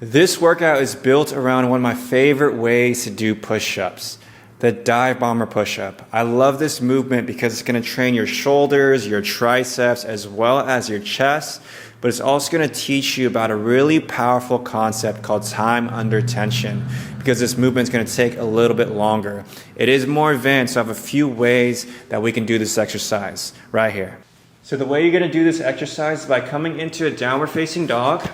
This workout is built around one of my favorite ways to do push-ups, the dive bomber push-up. I love this movement because it's going to train your shoulders, your triceps, as well as your chest, but it's also going to teach you about a really powerful concept called time under tension, because this movement is going to take a little bit longer. It is more advanced, so I have a few ways that we can do this exercise right here. So the way you're going to do this exercise is by coming into a downward facing dog.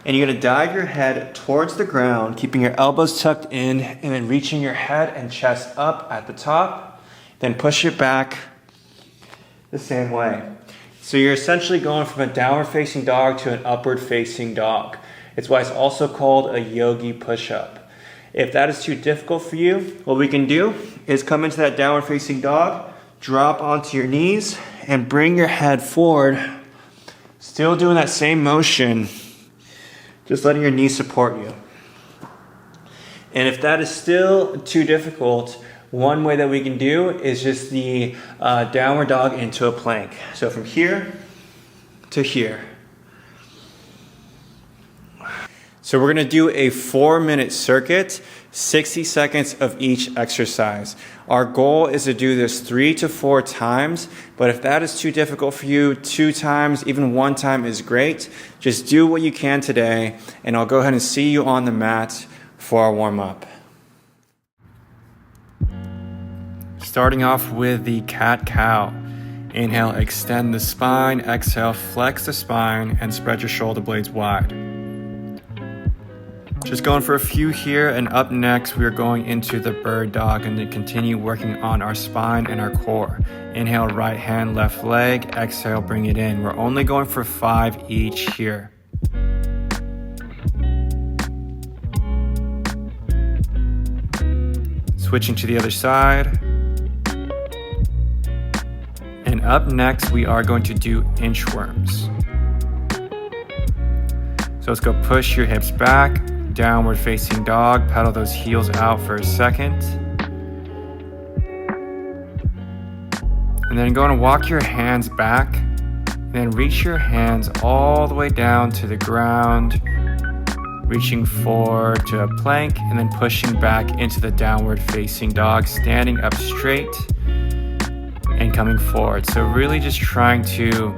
And you're going to dive your head towards the ground, keeping your elbows tucked in, and then reaching your head and chest up at the top. Then push it back the same way. So you're essentially going from a downward facing dog to an upward facing dog. It's why it's also called a yogi push-up. If that is too difficult for you, what we can do is come into that downward facing dog, drop onto your knees, and bring your head forward. Still doing that same motion, just letting your knees support you. And if that is still too difficult, one way that we can do is just the downward dog into a plank. So from here to here. So we're gonna do a 4-minute circuit, 60 seconds of each exercise. Our goal is to do this 3 to 4 times, but if that is too difficult for you, 2 times, even 1 time is great. Just do what you can today, and I'll go ahead and see you on the mat for our warm-up. Starting off with the cat-cow. Inhale, extend the spine. Exhale, flex the spine and spread your shoulder blades wide. Just going for a few here, and up next we are going into the bird dog and then continue working on our spine and our core. Inhale, right hand, left leg. Exhale, bring it in. We're only going for 5 each here. Switching to the other side. And up next we are going to do inchworms. So let's go push your hips back. Downward facing dog, pedal those heels out for a second. And then go and walk your hands back. And then reach your hands all the way down to the ground. Reaching forward to a plank and then pushing back into the downward facing dog, standing up straight and coming forward. So really just trying to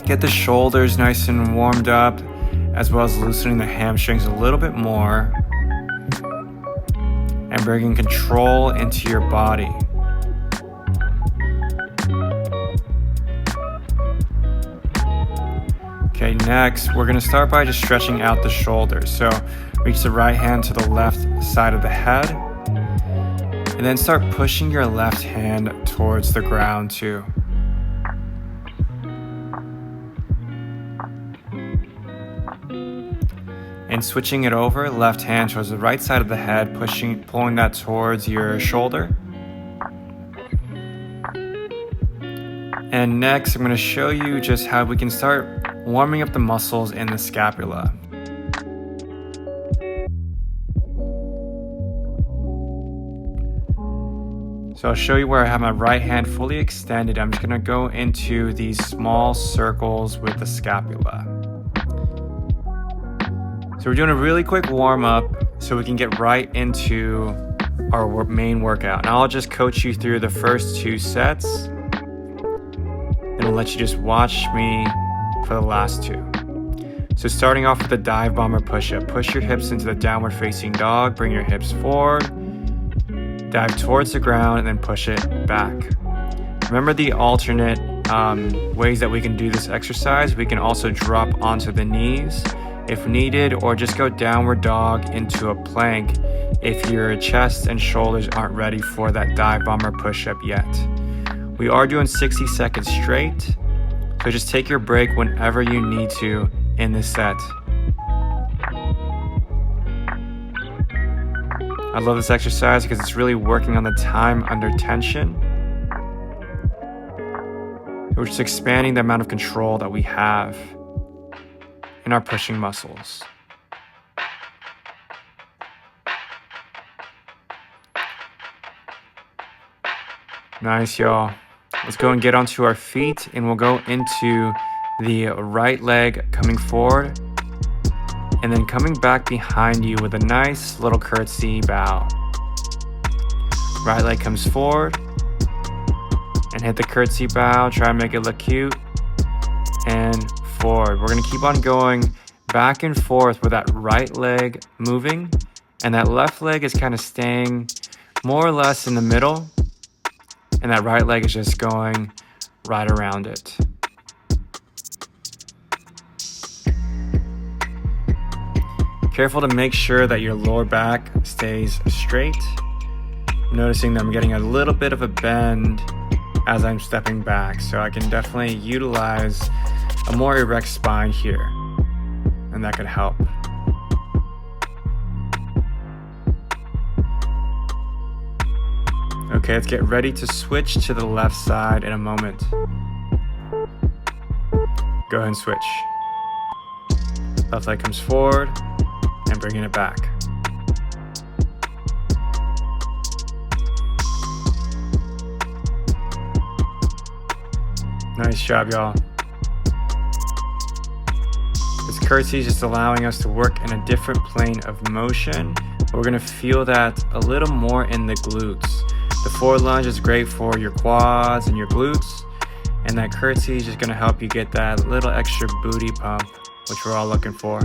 get the shoulders nice and warmed up, as well as loosening the hamstrings a little bit more and bringing control into your body. Okay, next we're gonna start by just stretching out the shoulders. So reach the right hand to the left side of the head, and then start pushing your left hand towards the ground too. And switching it over, left hand towards the right side of the head, pulling that towards your shoulder. And next, I'm going to show you just how we can start warming up the muscles in the scapula. So I'll show you where I have my right hand fully extended. I'm just going to go into these small circles with the scapula. So we're doing a really quick warm up so we can get right into our main workout. And I'll just coach you through the first 2 sets, and I'll let you just watch me for the last 2. So starting off with the dive bomber push-up. Push your hips into the downward facing dog, bring your hips forward, dive towards the ground, and then push it back. Remember the alternate ways that we can do this exercise. We can also drop onto the knees if needed, or just go downward dog into a plank if your chest and shoulders aren't ready for that dive bomber push-up yet. We are doing 60 seconds straight, so just take your break whenever you need to in this set. I love this exercise because it's really working on the time under tension. We're just expanding the amount of control that we have in our pushing muscles. Nice, y'all. Let's go and get onto our feet, and we'll go into the right leg coming forward and then coming back behind you with a nice little curtsy bow. Right leg comes forward and hit the curtsy bow. Try and make it look cute. And forward. We're going to keep on going back and forth with that right leg moving, and that left leg is kind of staying more or less in the middle, and that right leg is just going right around it. Careful to make sure that your lower back stays straight. Noticing that I'm getting a little bit of a bend as I'm stepping back, so I can definitely utilize a more erect spine here, and that could help. Okay, let's get ready to switch to the left side in a moment. Go ahead and switch. Left leg comes forward and bringing it back. Nice job, y'all. This curtsy is just allowing us to work in a different plane of motion. We're gonna feel that a little more in the glutes. The forward lunge is great for your quads and your glutes, and that curtsy is just gonna help you get that little extra booty pump, which we're all looking for.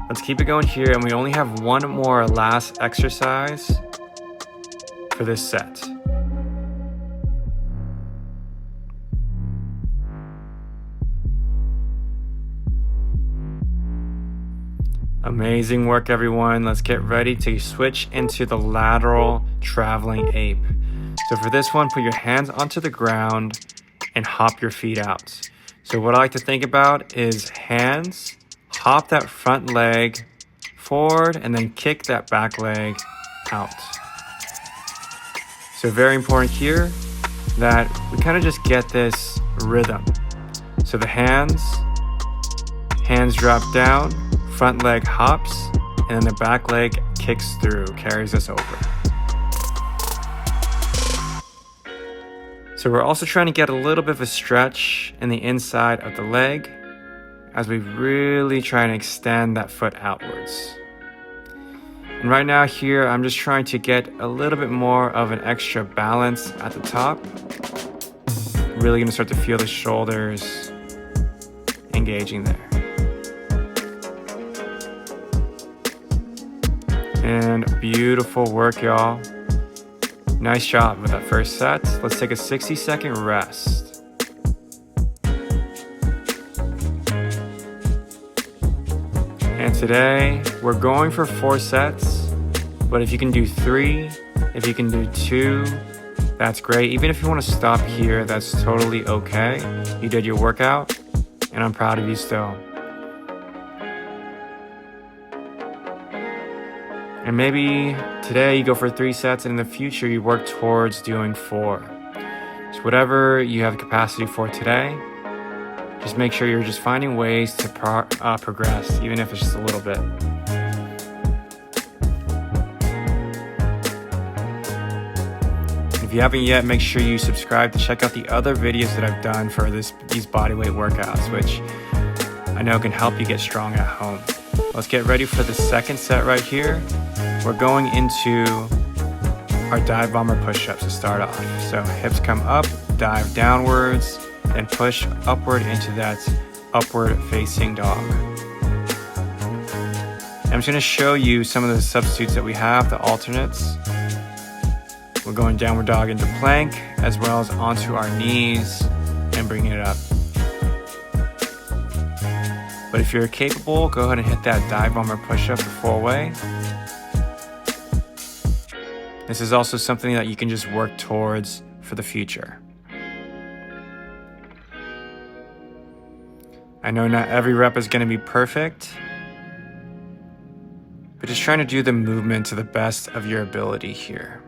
Let's keep it going here, and we only have one more last exercise for this set. Amazing work, everyone. Let's get ready to switch into the lateral traveling ape. So for this one, put your hands onto the ground and hop your feet out. So what I like to think about is hands, hop that front leg forward, and then kick that back leg out. So very important here that we kind of just get this rhythm. So the hands drop down, front leg hops, and then the back leg kicks through, carries us over. So we're also trying to get a little bit of a stretch in the inside of the leg as we really try and extend that foot outwards. And right now here, I'm just trying to get a little bit more of an extra balance at the top. Really gonna start to feel the shoulders engaging there. And beautiful work, y'all. Nice job with that first set. Let's take a 60-second rest. And today, we're going for 4 sets, but if you can do 3, if you can do 2, that's great. Even if you want to stop here, that's totally okay. You did your workout, and I'm proud of you still. And maybe today you go for 3 sets, and in the future you work towards doing 4. So whatever you have the capacity for today, just make sure you're just finding ways to progress, even if it's just a little bit. If you haven't yet, make sure you subscribe to check out the other videos that I've done for these bodyweight workouts, which I know can help you get strong at home. Let's get ready for the second set right here. We're going into our dive bomber push-ups to start off. So hips come up, dive downwards, and push upward into that upward facing dog. I'm just gonna show you some of the substitutes that we have, the alternates. We're going downward dog into plank, as well as onto our knees and bringing it up. But if you're capable, go ahead and hit that dive bomber push-up the full way. This is also something that you can just work towards for the future. I know not every rep is going to be perfect, but just trying to do the movement to the best of your ability here.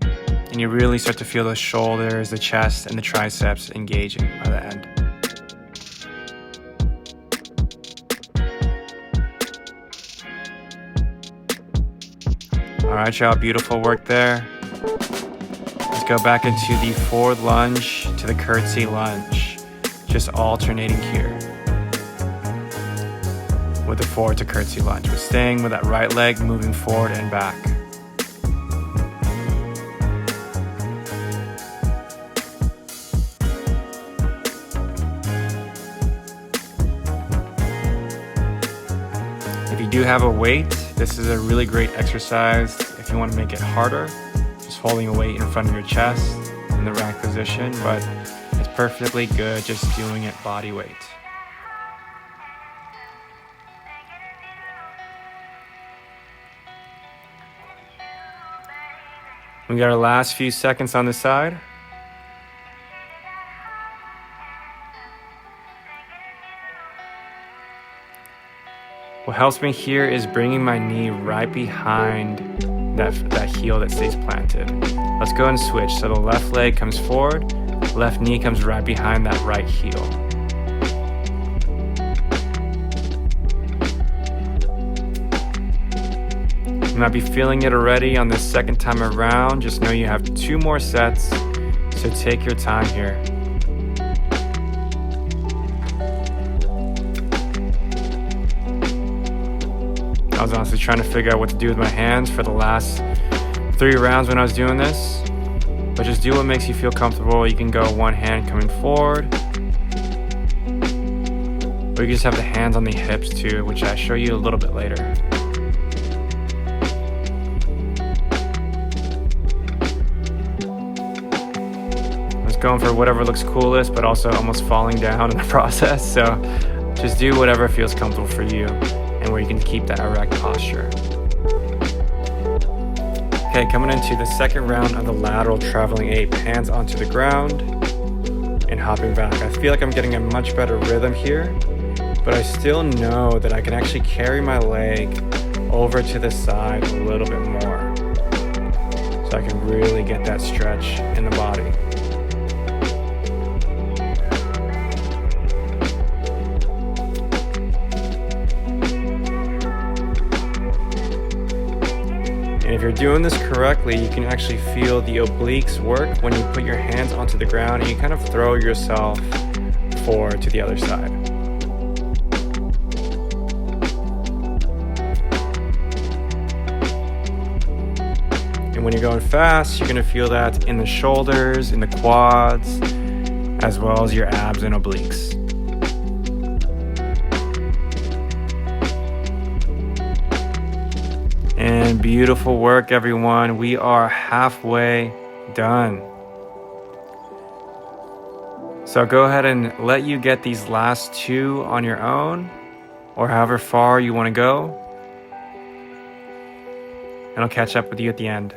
And you really start to feel the shoulders, the chest, and the triceps engaging by the end. All right, y'all, beautiful work there. Let's go back into the forward lunge to the curtsy lunge. Just alternating here with the forward to curtsy lunge, but staying with that right leg moving forward and back. If you do have a weight, this is a really great exercise if you want to make it harder. Just holding a weight in front of your chest in the rack position, but it's perfectly good just doing it body weight. We got our last few seconds on this side. What helps me here is bringing my knee right behind that heel that stays planted. Let's go and switch. So the left leg comes forward, left knee comes right behind that right heel. You might be feeling it already on this second time around. Just know you have 2 more sets, so take your time here. I was honestly trying to figure out what to do with my hands for the last 3 rounds when I was doing this. But just do what makes you feel comfortable. You can go one hand coming forward, or you can just have the hands on the hips too, which I show you a little bit later. Just going for whatever looks coolest, but also almost falling down in the process. So just do whatever feels comfortable for you and where you can keep that erect posture. Okay, coming into the second round of the lateral traveling ape, hands onto the ground and hopping back. I feel like I'm getting a much better rhythm here, but I still know that I can actually carry my leg over to the side a little bit more, so I can really get that stretch in the body. And if you're doing this correctly, you can actually feel the obliques work when you put your hands onto the ground and you kind of throw yourself forward to the other side. And when you're going fast, you're going to feel that in the shoulders, in the quads, as well as your abs and obliques. And beautiful work, everyone. We are halfway done. So go ahead and let you get these last 2 on your own, or however far you want to go. And I'll catch up with you at the end.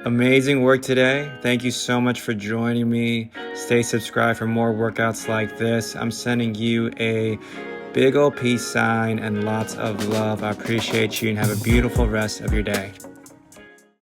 Amazing work today. Thank you so much for joining me. Stay subscribed for more workouts like this. I'm sending you a big old peace sign and lots of love. I appreciate you and have a beautiful rest of your day.